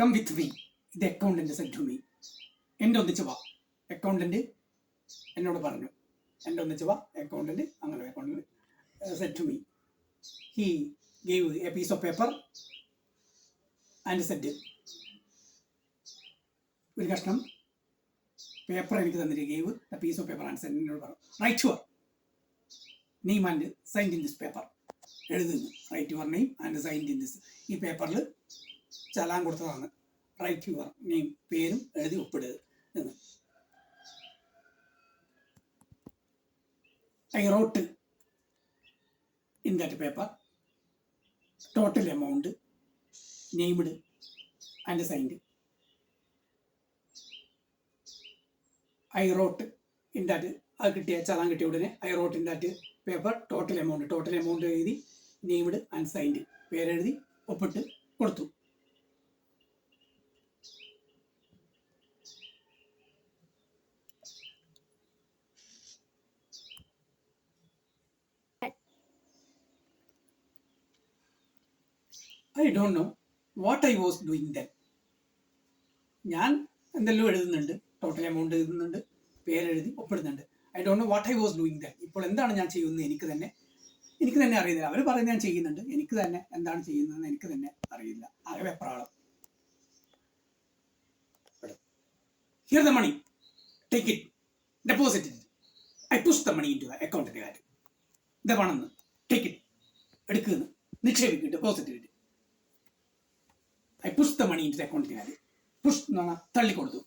Come with me, the accountant said to me. എൻ്റെ ഒന്നിച്ച് വാ. അക്കൗണ്ടന്റ് എന്നോട് പറഞ്ഞു, എൻ്റെ ഒന്നിച്ച് വാ. അക്കൗണ്ടന്റ് അങ്ങനെ accountant said to me. He gave a piece of paper and said, ഒരു കഷ്ണം പേപ്പർ എനിക്ക് തന്നിട്ട് gave a piece of paper and said, എന്നോട് പറഞ്ഞു write your name and signed in this paper. എഴുതുന്നു, write your name and signed in this. ഈ പേപ്പറിൽ ചലാൻ കൊടുത്തതാണ്. റൈറ്റ് യുവർ നെയിം, പേരും എഴുതി ഒപ്പിടുക എന്ന്. I wrote in that paper total amount named and signed. I wrote in that challan കിട്ടിയ ഉടനെ I wrote in that paper total amount എഴുതി, named and signed, പേരെഴുതി ഒപ്പിട്ട് കൊടുത്തു. I don't know what I was doing then. ഞാൻ എന്തെല്ലാം എഴുതുന്നുണ്ട്, total amount എഴുതുന്നുണ്ട്, പേരെഴുതി ഒപ്പിടുന്നുണ്ട്. I don't know what I was doing then. ഇപ്പോൾ എന്താണ് ഞാൻ ചെയ്യുന്നത് എനിക്ക് തന്നെ അറിയുന്നില്ല. അവർ പറയുന്നത് ഞാൻ ചെയ്യുന്നുണ്ട്, എനിക്ക് തന്നെ എന്താണ് ചെയ്യുന്നതെന്ന് എനിക്ക് തന്നെ അറിയില്ല. ആകെ വെപ്രാളം. Here the money, take it, deposit it. I push the money into the account. ഇതാ പണം, ടേക്ക് ഇറ്റ്, എടുക്കുന്നു, നിക്ഷേപിക്കും, deposit it. I pushed the money into the account. Push എന്ന് പറഞ്ഞാൽ തള്ളിക്കൊടുത്തു.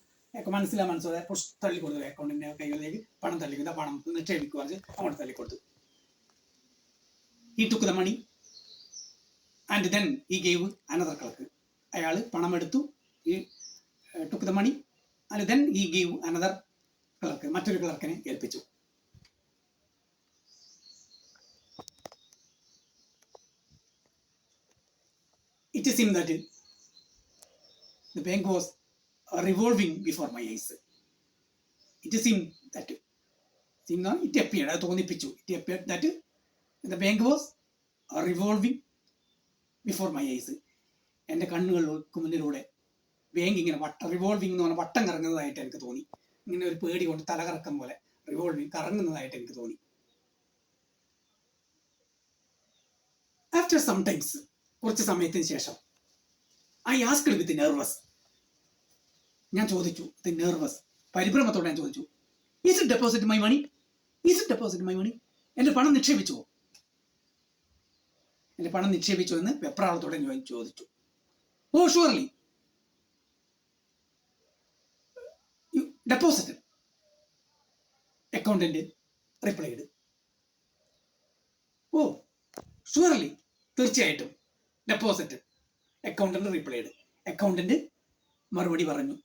മനസ്സിലായ പുഷ് തള്ളിക്കൊടുത്തു. അക്കൗണ്ടിന്റെ കൈകളിലേക്ക് പണം തള്ളിക്കുക, പണം നിക്ഷേപിക്കുക, അങ്ങോട്ട് തള്ളിക്കൊടുത്തു. He took the money and then he gave another clerk. അയാൾ പണം എടുത്തു, he took the money and then he gave another clerk. മറ്റൊരു ക്ലർക്കിനെ ഏൽപ്പിച്ചു. It seemed that the bank was revolving before my eyes. It appeared, അത് തോന്നിപ്പിച്ചു. It appeared that the bank was revolving before my eyes. എൻ്റെ കണ്ണുകൾക്ക് മുന്നിലൂടെ bank ഇങ്ങനെ revolving എന്ന് പറഞ്ഞാൽ വട്ടം കറങ്ങുന്നതായിട്ട് എനിക്ക് തോന്നി. ഇങ്ങനെ ഒരു പേടി കൊണ്ട് തലകറക്കം പോലെ റിവോൾവിംഗ് കറങ്ങുന്നതായിട്ട് എനിക്ക് തോന്നി. ആഫ്റ്റർ സം ടൈംസ്, കുറച്ച് സമയത്തിന് ശേഷം, I asked with nervous, ഞാൻ ചോദിച്ചു, നെർവസ്, പരിഭ്രമത്തോടെ ഞാൻ ചോദിച്ചു, Is it deposit my money? Is it deposit my money? എൻ്റെ പണം നിക്ഷേപിച്ചോ? എൻ്റെ പണം നിക്ഷേപിച്ചോ എന്ന് വെപ്രാളത്തോടെ ഞാൻ ചോദിച്ചു. Oh, surely. You deposited. Accountant replied. Oh, surely. തീർച്ചയായിട്ടും ഡെപ്പോസിറ്റ്. Accountant replied. അക്കൗണ്ടന്റ് മറുപടി പറഞ്ഞു.